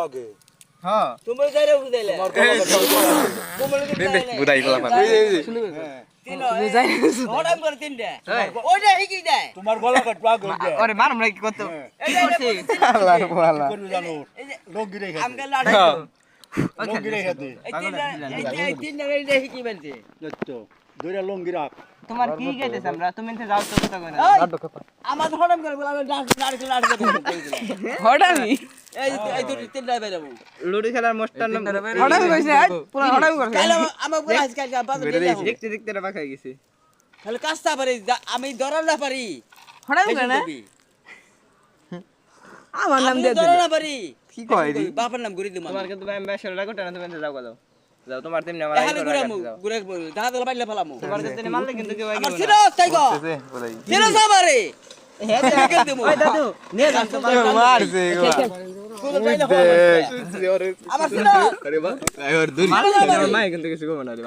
আগে হ্যাঁ তুমি যাইরে বুঝাইলে বুদাই গলা মার তুমি যাই হঠাৎ করে তিনটা ওইটা হিকি দেয় তোমার গলা কাটবা আগে আরে মার আমরা কি করতে এই যে আল্লাহ আল্লাহ করবি জানো লোক গিরে খাতে আমকে লাড়া লোক গিরে খাতে এই তিনটা এইটা হিকি বলছে তো দুইটা লঙ্গি রাখ তোমার কি গেতেছ আমরা তুমি এতে যাও তো কথা কই না আমার হঠাৎ করে বলা লাড়া হঠামি এই দুটো তিনটা বেরাবো লুডো খেলার মোস্টার নাম হঠামি কইছে আজ পুরো হঠামি করছে কাল আমার বলা আজকাল বাজার দেখতে দেখতে রে বাঁকা গেছে তাহলে কাজটা পারি আমি ধরা না পারি হঠামি করে না আমার নাম দিয়ে ধরা না পারি কি কয় রে বাপের নাম ঘুরি দিমা তোমার কিন্তু আমি বেশর রাখো না তুমি যাও যাও যাও তোমার তেমনি আমার আমি ঘুরামু ঘুরে দাদা দলা বাইলে ফেলামু তোমার কাছে মারলে কিন্তু কেউ আগে আমার সিরাজ তাই গো সিরাজ আমারে হে দেখে দেবো ওই দাদু নে দাদু মারছে গো আমার সিরাজ আরে বা আর দূর আমার মা কিন্তু কিছু কম না রে